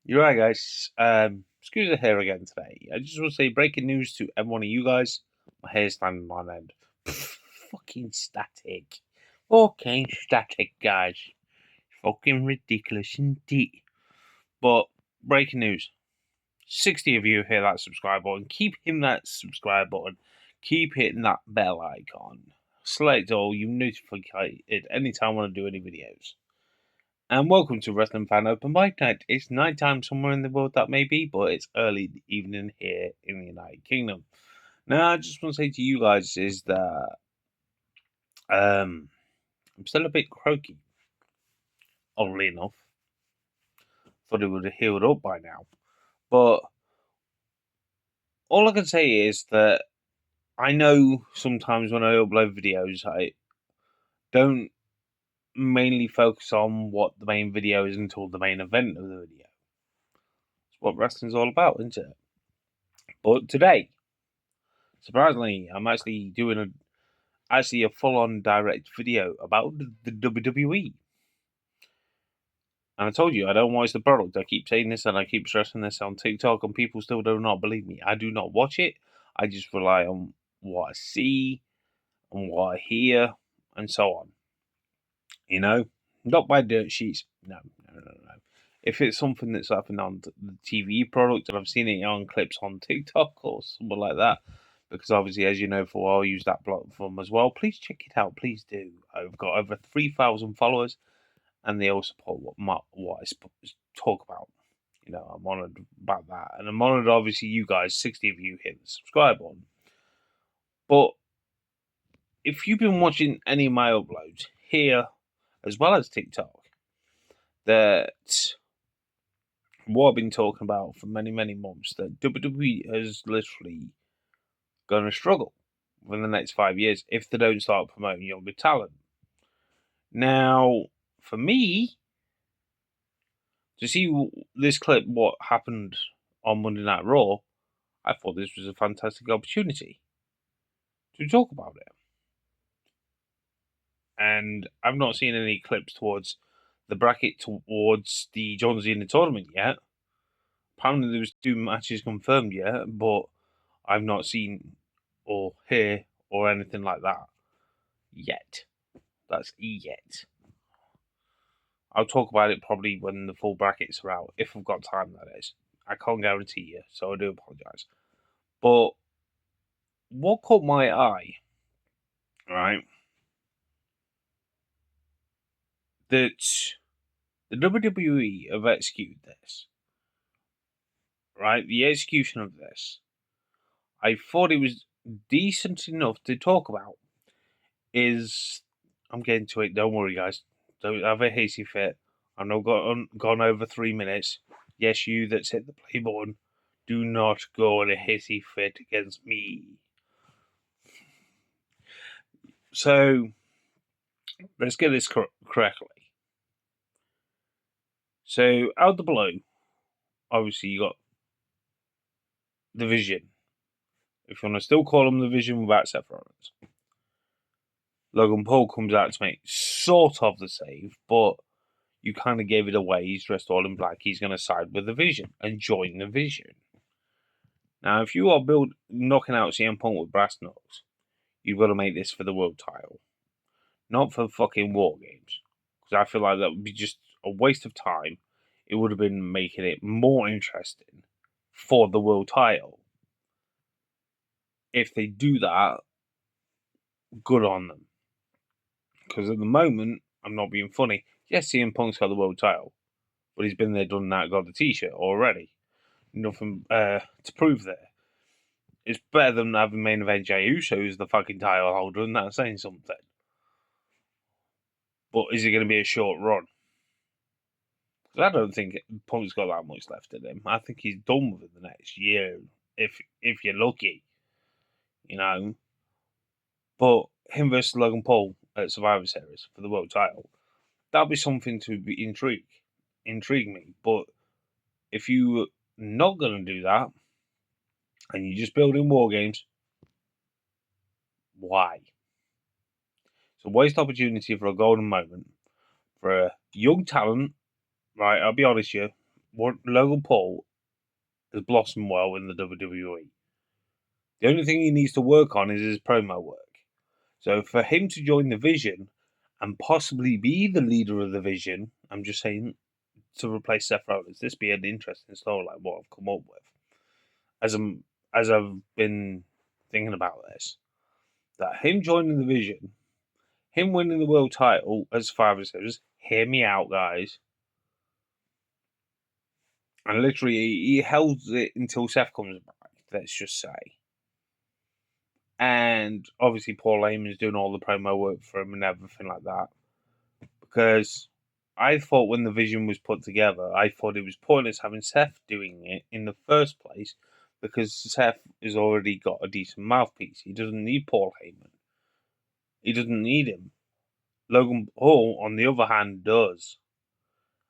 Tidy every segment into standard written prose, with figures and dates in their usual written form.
You're right, guys. Excuse the hair again today. I just want to say breaking news to every one of you guys. My hair's standing on end. Fucking static. Fucking static, guys. Fucking ridiculous indeed. But breaking news. 60 of you hit that subscribe button. Keep hitting that subscribe button. Keep hitting that bell icon. Select all. You notified anytime I want to do any videos. And welcome to Wrestling Fan Open Mic Night. It's night time somewhere in the world that may be, but it's early evening here in the United Kingdom. Now, I just want to say to you guys is that I'm still a bit croaky, oddly enough. Thought it would have healed up by now. But all I can say is that I know sometimes when I upload videos, I don't mainly focus on what the main video is until the main event of the video. It's what wrestling's all about, isn't it? But today, surprisingly, I'm actually doing a full-on direct video about the WWE. And I told you I don't watch the product. I keep saying this and I keep stressing this on TikTok, and people still do not believe me. I do not watch it. I just rely on what I see and what I hear and so on. You know, not by dirt sheets. No. If it's something that's happened on the TV product and I've seen it on clips on TikTok or something like that, because obviously, as you know, for a while, I use that platform as well. Please check it out. Please do. I've got over 3,000 followers, and they all support what I talk about. You know, I'm honoured about that. And I'm honoured, obviously, you guys, 60 of you, hit the subscribe button. But if you've been watching any of my uploads here, as well as TikTok, that what I've been talking about for many, many months, that WWE is literally going to struggle within the next 5 years if they don't start promoting younger talent. Now, for me, to see this clip, what happened on Monday Night Raw, I thought this was a fantastic opportunity to talk about it. And I've not seen any clips towards the bracket towards the John Cena tournament yet. Apparently there was 2 matches confirmed yet, but I've not seen or hear or anything like that yet. That's yet. I'll talk about it probably when the full brackets are out, if I've got time, that is. I can't guarantee you, so I do apologise. But what caught my eye, right, that the WWE have executed this, right, the execution of this, I thought it was decent enough to talk about, is, I'm getting to it, don't worry guys, don't have a hasty fit, I've not gone over 3 minutes. Yes, you that's hit the play button, do not go in a hissy fit against me. So, let's get this correctly. So, out the blue, obviously you got the Vision. If you want to still call him the Vision without Seth Rollins. Logan Paul comes out to make sort of the save, but you kind of gave it away. He's dressed all in black. He's going to side with the Vision and join the Vision. Now, if you are knocking out CM Punk with brass knucks, you've got to make this for the world title. Not for fucking WarGames. Because I feel like that would be just a waste of time. It would have been making it more interesting for the world title. If they do that, good on them. Because at the moment, I'm not being funny. Yes, CM Punk's got the world title. But he's been there, done that, got the t-shirt already. Nothing to prove there. It's better than having main event Jey Uso who's the fucking title holder, and that's saying something. But is it going to be a short run? Because I don't think Punk's got that much left in him. I think he's done within the next year, if you're lucky. You know? But him versus Logan Paul at Survivor Series for the world title, that'll be something to be intrigue me. But if you're not going to do that, and you're just building WarGames, why? It's a waste opportunity for a golden moment for a young talent, right? I'll be honest with you. Logan Paul has blossomed well in the WWE. The only thing he needs to work on is his promo work. So for him to join the Vision and possibly be the leader of the Vision, I'm just saying, to replace Seth Rollins, this be an interesting story, like what I've come up with. As I've been thinking about this, that him joining the Vision, him winning the world title as Survivor Series, hear me out, guys. And literally, he held it until Seth comes back, let's just say. And obviously, Paul Heyman's doing all the promo work for him and everything like that. Because I thought when the Vision was put together, I thought it was pointless having Seth doing it in the first place because Seth has already got a decent mouthpiece. He doesn't need Paul Heyman. He doesn't need him. Logan Paul, on the other hand, does.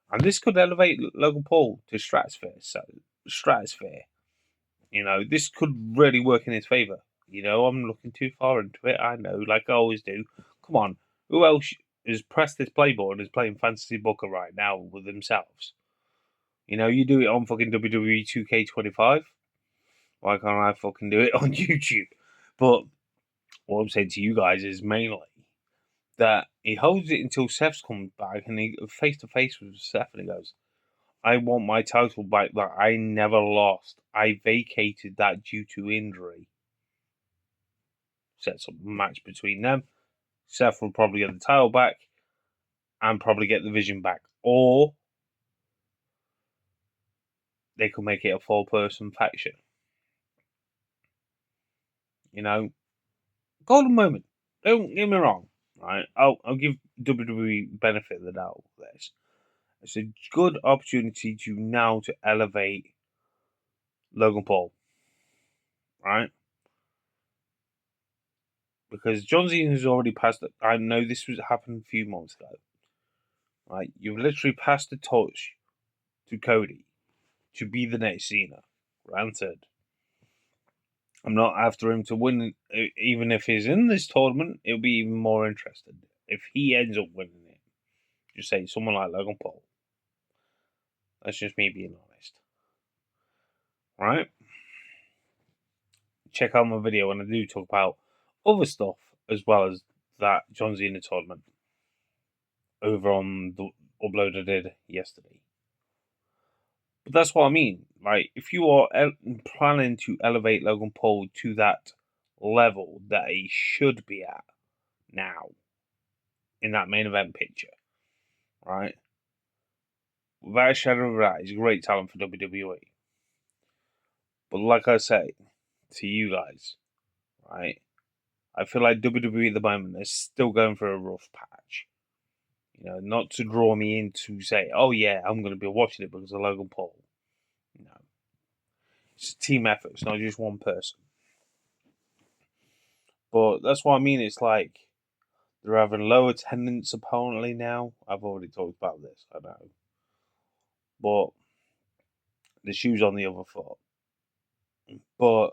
And this could elevate Logan Paul to stratosphere. You know, this could really work in his favour. You know, I'm looking too far into it. I know, like I always do. Come on, who else has pressed this playboard and is playing Fantasy Booker right now with themselves? You know, you do it on fucking WWE 2K25. Why can't I fucking do it on YouTube? But what I'm saying to you guys is mainly that he holds it until Seth comes back and he face to face with Seth and he goes, I want my title back that I never lost. I vacated that due to injury. Sets up a match between them. Seth will probably get the title back and probably get the Vision back. Or they could make it a 4-person faction. You know, golden moment. Don't get me wrong. Right? I'll give WWE benefit of the doubt with this. It's a good opportunity to elevate Logan Paul. Right? Because John Cena has already passed it. I know this was happened a few months ago. Right? You've literally passed the torch to Cody to be the next Cena. Granted. I'm not after him to win. Even if he's in this tournament, it'll be even more interesting if he ends up winning it. Just say someone like Logan Paul. That's just me being honest. Right? Check out my video when I do talk about other stuff as well as that John Cena tournament over on the upload I did yesterday. But that's what I mean. Like, if you are planning to elevate Logan Paul to that level that he should be at now in that main event picture, right? Without a shadow of a doubt, he's a great talent for WWE. But like I say to you guys, right? I feel like WWE at the moment is still going through a rough patch. You know, not to draw me in to say, oh yeah, I'm going to be watching it because of Logan Paul. No. It's a team effort. It's not just one person. But that's what I mean. It's like they're having low attendance apparently now. I've already talked about this, I know. But the shoe's on the other foot. But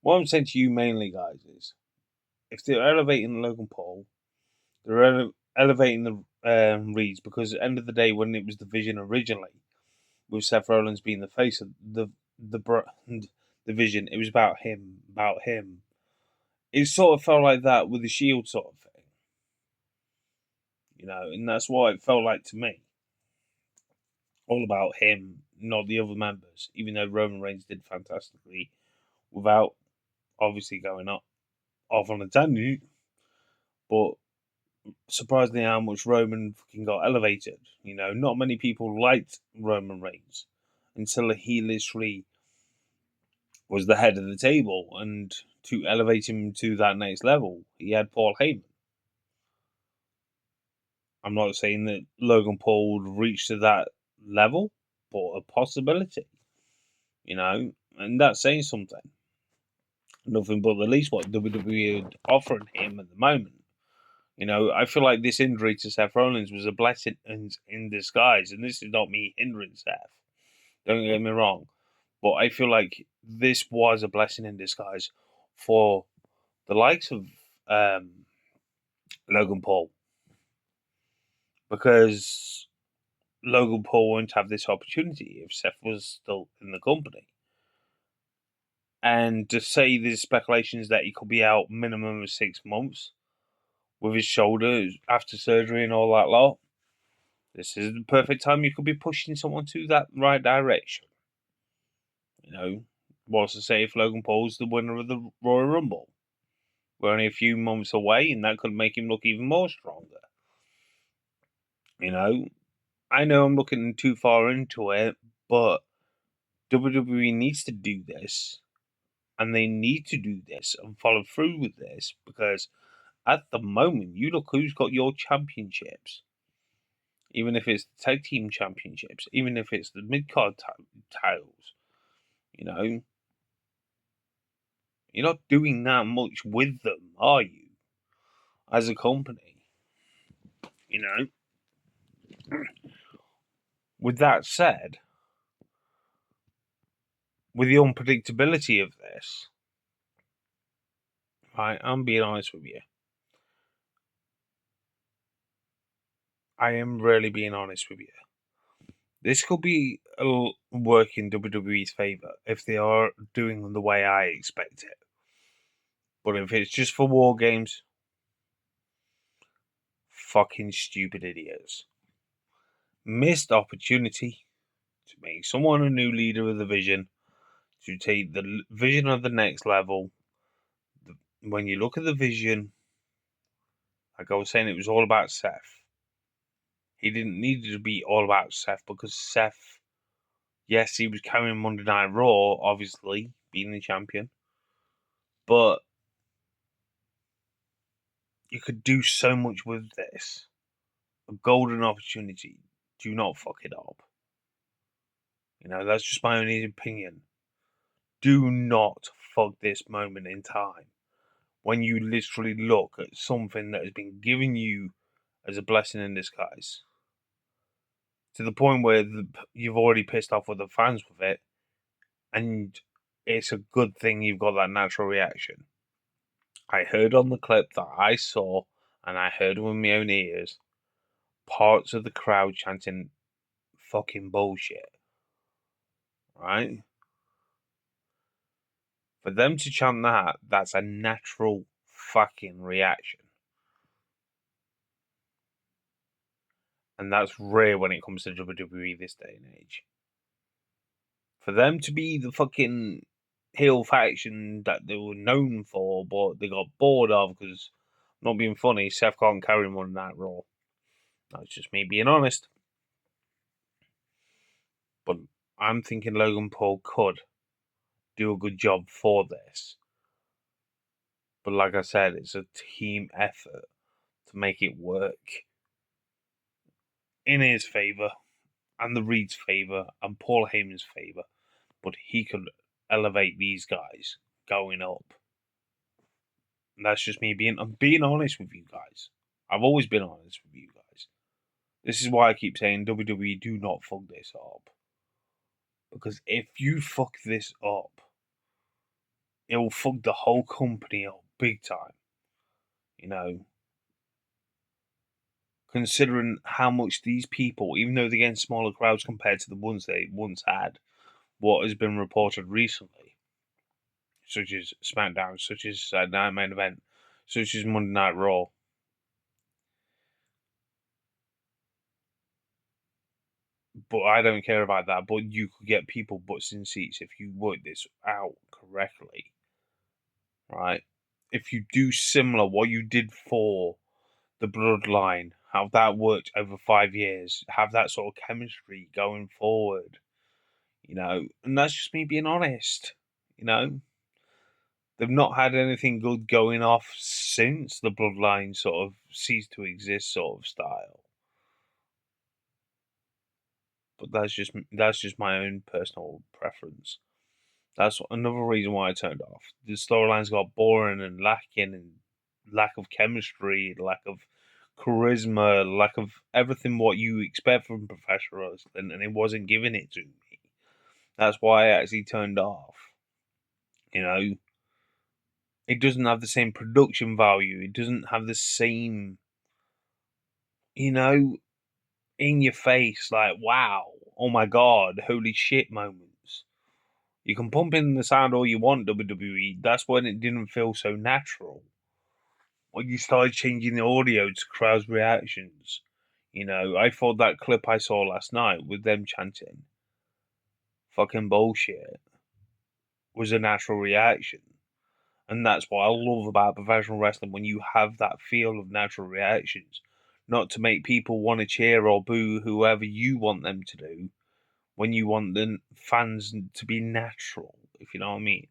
what I'm saying to you mainly, guys, is if they're elevating Logan Paul, they're elevating the Reeds because at the end of the day, when it was the Vision originally, with Seth Rollins being the face of the brand, the Vision, it was about him, about him. It sort of felt like that with the Shield sort of thing, you know, and that's what it felt like to me. All about him, not the other members. Even though Roman Reigns did fantastically, without obviously going off on a tangent, but surprisingly how much Roman fucking got elevated. You know, not many people liked Roman Reigns until he literally was the head of the table, and to elevate him to that next level, he had Paul Heyman. I'm not saying that Logan Paul would reach to that level, but a possibility, you know, and that's saying something. Nothing but the least what WWE are offering him at the moment. You know, I feel like this injury to Seth Rollins was a blessing in disguise, and this is not me hindering Seth. Don't get me wrong, but I feel like this was a blessing in disguise for the likes of Logan Paul, because Logan Paul won't have this opportunity if Seth was still in the company. And to say there's speculations that he could be out minimum of 6 months with his shoulder after surgery and all that lot, this is the perfect time you could be pushing someone to that right direction. You know, what's to say if Logan Paul's the winner of the Royal Rumble? We're only a few months away, and that could make him look even more stronger. You know, I know I'm looking too far into it, but WWE needs to do this, and they need to do this and follow through with this, because at the moment, you look who's got your championships. Even if it's the tag team championships, even if it's the mid-card titles, you know, you're not doing that much with them, are you? As a company, you know. With that said, with the unpredictability of this, right, I'm being honest with you. I am really being honest with you. This could be a work in WWE's favour if they are doing the way I expect it. But if it's just for WarGames, fucking stupid idiots. Missed opportunity to make someone a new leader of the vision, to take the vision of the next level. When you look at the vision, like I was saying, it was all about Seth. He didn't need it to be all about Seth, because Seth, yes, he was carrying Monday Night Raw, obviously, being the champion. But you could do so much with this. A golden opportunity. Do not fuck it up. You know, that's just my only opinion. Do not fuck this moment in time. When you literally look at something that has been given you as a blessing in disguise, to the point where you've already pissed off other fans with it, and it's a good thing you've got that natural reaction. I heard on the clip that I saw, and I heard with my own ears, parts of the crowd chanting fucking bullshit. Right? For them to chant that, that's a natural fucking reaction. And that's rare when it comes to WWE this day and age. For them to be the fucking heel faction that they were known for, but they got bored of because, not being funny, Seth can't carry Monday Night Raw. That's just me being honest. But I'm thinking Logan Paul could do a good job for this. But like I said, it's a team effort to make it work in his favour, and the Reed's favour, and Paul Heyman's favour. But he could elevate these guys going up. And that's just me I'm being honest with you guys. I've always been honest with you guys. This is why I keep saying WWE, do not fuck this up. Because if you fuck this up, it will fuck the whole company up big time. You know, considering how much these people, even though they're getting smaller crowds compared to the ones they once had, what has been reported recently, such as SmackDown, such as Night Main Event, such as Monday Night Raw. But I don't care about that. But you could get people butts in seats if you work this out correctly, right? If you do similar what you did for the Bloodline, how that worked over 5 years, have that sort of chemistry going forward, you know. And that's just me being honest, you know. They've not had anything good going off since the Bloodline sort of ceased to exist, sort of style. But that's just my own personal preference. That's another reason why I turned off. The storylines got boring and lacking, and lack of chemistry, lack of charisma, lack of everything what you expect from professional wrestling, and it wasn't giving it to me. That's why I actually turned off. You know, it doesn't have the same production value. It doesn't have the same, you know, in your face, like, wow, oh my god, holy shit moments. You can pump in the sound all you want, WWE. That's when it didn't feel so natural. When you started changing the audio to crowds' reactions. I thought that clip I saw last night with them chanting fucking bullshit was a natural reaction. And that's what I love about professional wrestling, when you have that feel of natural reactions. Not to make people want to cheer or boo whoever you want them to do, when you want the fans to be natural, if you know what I mean.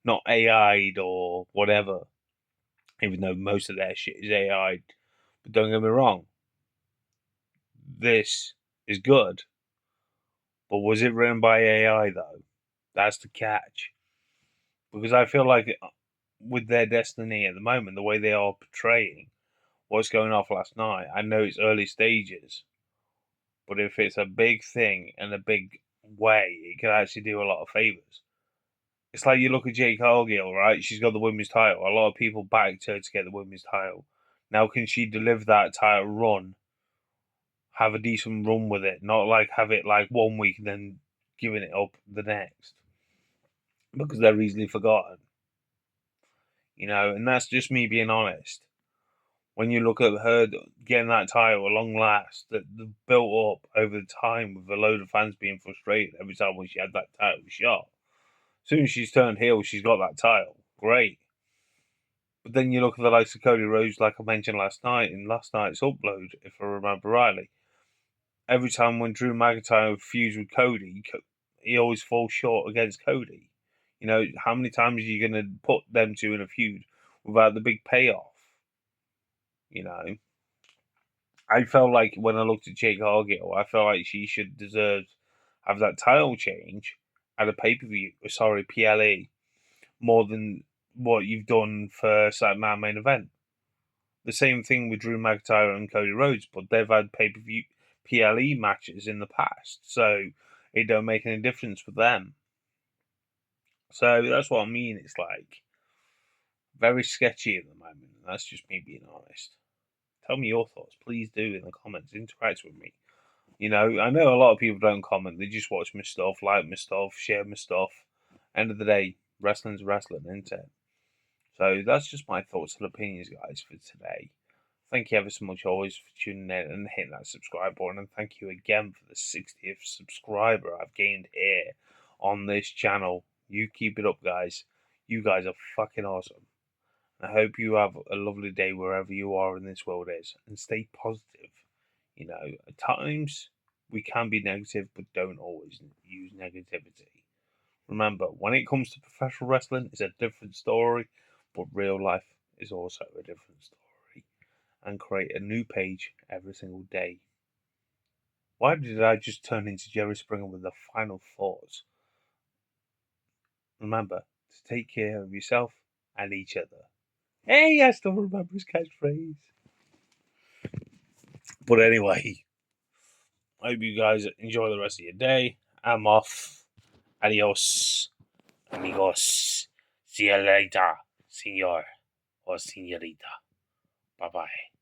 Not AI'd or whatever, even though most of their shit is AI'd. But don't get me wrong, this is good. But was it written by AI though? That's the catch. Because I feel like with their destiny at the moment, the way they are portraying what's going off last night, I know it's early stages, but if it's a big thing and a big way, it can actually do a lot of favors. It's like you look at Jade Cargill, right? She's got the women's title. A lot of people backed her to get the women's title. Now, can she deliver that title run? Have a decent run with it, not like have it like 1 week and then giving it up the next, because they're easily forgotten. And that's just me being honest. When you look at her getting that title at long last, that built up over the time with a load of fans being frustrated every time when she had that title shot. As soon as she's turned heel, she's got that title. Great. But then you look at the likes of Cody Rhodes, like I mentioned last night, in last night's upload, if I remember rightly. Every time when Drew McIntyre feuds with Cody, he always falls short against Cody. How many times are you going to put them two in a feud without the big payoff? I felt like when I looked at Jade Cargill, I felt like she should deserve have that title change at a pay-per-view, PLE, more than what you've done for Saturday Night Main Event. The same thing with Drew McIntyre and Cody Rhodes, but they've had pay-per-view PLE matches in the past, so it don't make any difference for them. So that's what I mean. It's like very sketchy at the moment. That's just me being honest. Tell me your thoughts, please do, in the comments. Interact with me. I know a lot of people don't comment. They just watch my stuff, like my stuff, share my stuff. End of the day, wrestling's wrestling, isn't it? So that's just my thoughts and opinions, guys, for today. Thank you ever so much always for tuning in and hitting that subscribe button. And thank you again for the 60th subscriber I've gained here on this channel. You keep it up, guys. You guys are fucking awesome. I hope you have a lovely day wherever you are in this world is. And stay positive. At times we can be negative, but don't always use negativity. Remember, when it comes to professional wrestling, it's a different story, but real life is also a different story. And create a new page every single day. Why did I just turn into Jerry Springer with the final thoughts? Remember to take care of yourself and each other. Hey, I still remember his catchphrase. But anyway, I hope you guys enjoy the rest of your day. I'm off. Adios, amigos. See you later, senor or senorita. Bye bye.